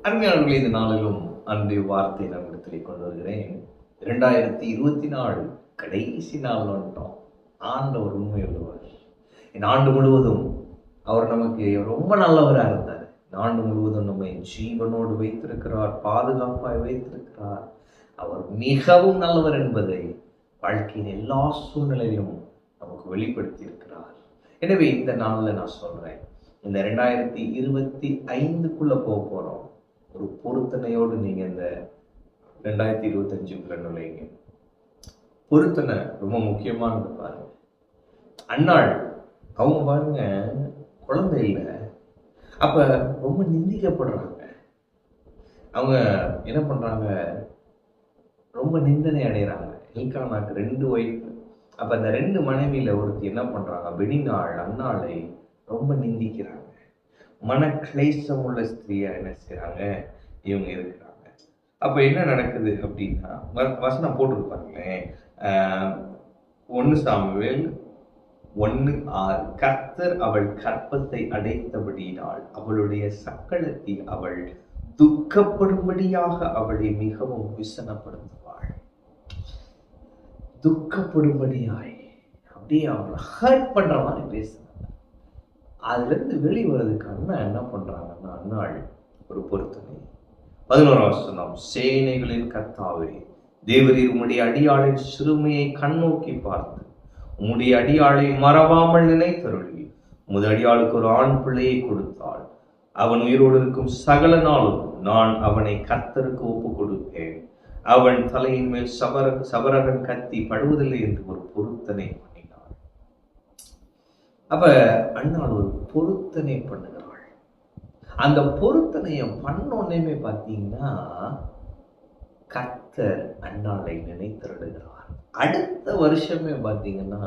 அருமையாளர்களே, இந்த நாளிலும் அன்றைய வார்த்தை நம்மிடத்திலே கொண்டு வருகிறேன். 2024 கடைசி நாள் வந்துட்டோம். ஆண்டவர் உண்மை உள்ளவர். இந்த ஆண்டு முழுவதும் அவர் நமக்கு ரொம்ப நல்லவராக இருந்தார். இந்த ஆண்டு முழுவதும் நம்மை ஜீவனோடு வைத்திருக்கிறார், பாதுகாப்பாய் வைத்திருக்கிறார். அவர் மிகவும் நல்லவர் என்பதை வாழ்க்கையின் எல்லா சூழ்நிலையிலும் நமக்கு வெளிப்படுத்தி இருக்கிறார். எனவே இந்த நாளில் நான் சொல்றேன், இந்த 2025க்குள்ள போக போறோம். ஒரு பொருத்தனையோடு நீங்க இந்த 2025க்குள்ள நுழைங்க. பொருத்தனை ரொம்ப முக்கியமானது. பாருங்க, அன்னாள் அவங்க பாருங்க குழந்தை இல்லை, அப்ப ரொம்ப நிந்திக்கப்படுறாங்க. அவங்க என்ன பண்றாங்க, ரொம்ப நிந்தனை அடைகிறாங்க. எல்கானாக்கு 2 ஒய்ஃப். அப்ப அந்த 2 மனைவியில ஒருத்தி என்ன பண்றாங்க, பெனினாள் அன்னாளை ரொம்ப நிந்திக்கிறாங்க. மன கிளேசம் உள்ள ஸ்திரியா என்ன செய்யறாங்க, இவங்க இருக்கிறாங்க. அப்ப என்ன நடக்குது அப்படின்னா, வசனம் போட்டுருப்பாங்களேன், 1 சாமுவேல் 1:6, கர்த்தர் அவள் கற்பத்தை அடைத்தபடியினால் அவளுடைய சக்களத்தில் அவள் துக்கப்படும்படியாக அவளை மிகவும் விசனப்படுத்துவாள். துக்கப்படும்படியாய் அப்படியே அவளை ஹர்ட் பண்ற மாதிரி பேசுறாங்க. அதுல இருந்து வெளிவரதுக்கு அண்ணா என்ன பண்றாங்கன்னா, அன்னாள் ஒரு பொருத்தனை. 11ஆம் வசனம், சேனைகளின் கர்த்தாவே தேவரீர் உம்முடைய அடியாளின் சிறுமையை கண்ணோக்கி பார்த்து உம்முடைய அடியாளை மறவாமல் நினைத்தருளி உமது அடியாளுக்கு ஒரு ஆண் பிள்ளையை கொடுத்தாள். அவன் உயிரோடு இருக்கும் சகல நாளும் நான் அவனை கர்த்தருக்கு ஒப்பு கொடுப்பேன். அவன் தலையின் மேல் சபரகன் கத்தி படுவதில்லை என்று ஒரு பொருத்தனை பண்ணினாள். அப்ப அண்ணாள் ஒரு பொருத்தனை பண்ணுகிறாள். அந்த பொருத்தனையை பண்ணோன்னே பார்த்தீங்கன்னா கர்த்தர் அண்ணாளை நினைத்தருளுகிறார். அடுத்த வருஷமே பார்த்தீங்கன்னா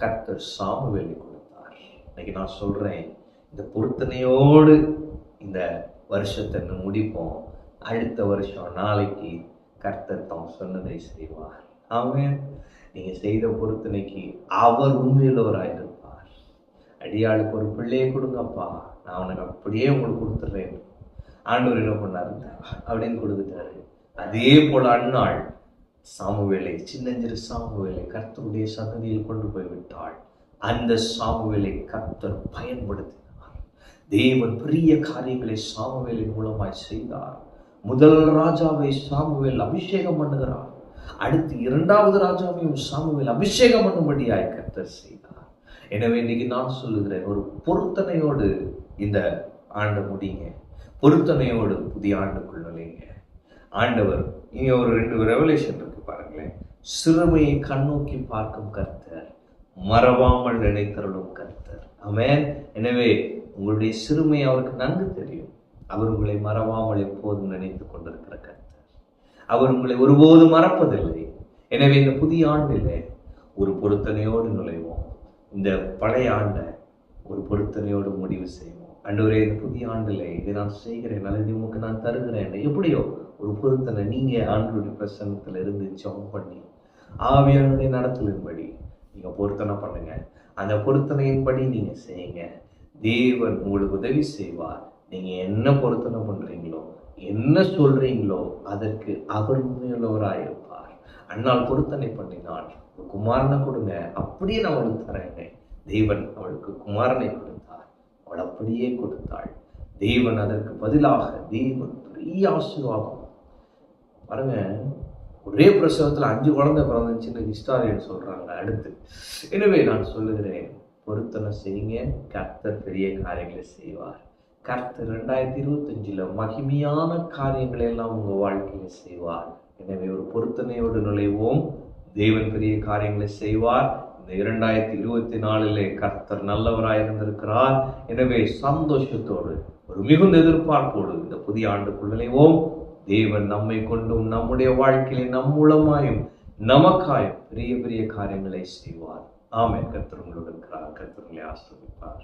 கர்த்தர் சாமுவேலை கொடுத்தார். இன்னைக்கு நான் சொல்றேன், இந்த பொருத்தனையோடு இந்த வருஷத்தை முடிப்போம். அடுத்த வருஷம் நாளைக்கு கர்த்தர் தாம் சொன்னதை செய்வார். ஆமென். நீங்க செய்த பொருத்தனைக்கு அவர் உண்மையுள்ளவராயிருப்பார். அடியாளுக்கு ஒரு பிள்ளையை கொடுங்கப்பா, நான் அவனுக்கு அப்படியே உங்களுக்கு கொடுத்துட்றேன். ஆண்டவர் என்ன பண்ணாரு அப்படின்னு கொடுத்துட்டாரு. அதே போல அன்னாள் சாமுவேலை, சின்னஞ்சிறு சாமுவேலை கர்த்தருடைய சன்னதியில் கொண்டு போய் விட்டாள். அந்த சாமுவேலை கர்த்தர் பயன்படுத்தினார். தேவன் பெரிய காரியங்களை சாமுவேலின் மூலமாய் செய்தார். முதல் ராஜாவை சாமுவேல் அபிஷேகம் பண்ணுகிறார். அடுத்து 2வது ராஜாவையும் சாமுவேல் அபிஷேகம் பண்ணும்படியாய் கர்த்தர் செய்தார். எனவே இன்னைக்கு நான் சொல்லுகிறேன், ஒரு பொருத்தனையோடு இந்த ஆண்டு முடிங்க. பொருத்தனையோடு புதிய ஆண்டுக்குள் நுழைங்க. ஆண்டவர் இங்க ஒரு 2 ரெவலேஷன் இருக்கு பாருங்களேன். சிறுமையை கண்ணோக்கி பார்க்கும் கர்த்தர், மறவாமல் நினைத்தருளும் கர்த்தர். ஆமென். எனவே உங்களுடைய சிறுமை அவருக்கு நன்கு தெரியும். அவர் உங்களை மறவாமல் எப்போதும் நினைத்து கொண்டிருக்கிற கர்த்தர். அவர் உங்களை ஒருபோதும் மறப்பதில்லை. எனவே இந்த புதிய ஆண்டிலே ஒரு பொருத்தனையோடு நுழைவோம். இந்த பழைய ஆண்டை ஒரு பொருத்தனையோடு முடிவு செய்வோம். ஆண்டவரே, இந்த புதிய ஆண்டிலே இதை நான் செய்கிறேன், அல்லது உமக்கு நான் தருகிறேன். எப்படியோ ஒரு பொருத்தனை நீங்க ஆண்டவருடைய பிரசன்னத்துல இருந்து ஜெபம் பண்ணி ஆவியானுடைய நடத்தலின்படி நீங்க பொருத்தனை பண்ணுங்க. அந்த பொருத்தனையின்படி நீங்க செய்யுங்க. தேவன் உங்களுக்கு உதவி செய்வார். நீங்க என்ன பொருத்தனை பண்றீங்களோ, என்ன சொல்றீங்களோ அதற்கு அவர் உண்மையுள்ளவராயிருப்பார். அன்னால் பொருத்தனை பண்ணினால் ஒரு குமாரனை கொடுங்க, அப்படியே நான் அவளுக்கு தரேங்க. தேவன் அவளுக்கு குமாரனை கொடுத்தார், அவள் அப்படியே கொடுத்தாள். தேவன் அதற்கு பதிலாக தேவன் பெரிய ஆசீர்வாதம். பாருங்க, ஒரே பிரசவத்தில் 5 குழந்தை பிறந்துச்சுன்னு ஹிஸ்டாரியன் சொல்றாங்க அடுத்து. எனவே நான் சொல்லுகிறேன், பொருத்தனை செய்யுங்க, கர்த்தர் பெரிய காரியங்களை செய்வார். கர்த்தர் 2025 மகிமையான காரியங்களை எல்லாம் உங்க வாழ்க்கையில செய்வார். எனவே ஒரு பொருத்தனையோடு நுழைவோம். தேவன் பெரிய காரியங்களை செய்வார். இந்த 2024 கர்த்தர் நல்லவராயிருந்திருக்கிறார். எனவே சந்தோஷத்தோடு, ஒரு மிகுந்த எதிர்பார்ப்போடு இந்த புதிய ஆண்டுக்குள் நுழைவோம். தேவன் நம்மை கொண்டும் நம்முடைய வாழ்க்கையிலே நம் மூலமாயும் நமக்காயும் பெரிய பெரிய காரியங்களை செய்வார். ஆமென். கர்த்தர் உங்களோடு இருக்கிறார். கர்த்தர் உங்களை ஆசீர்வதிப்பார்.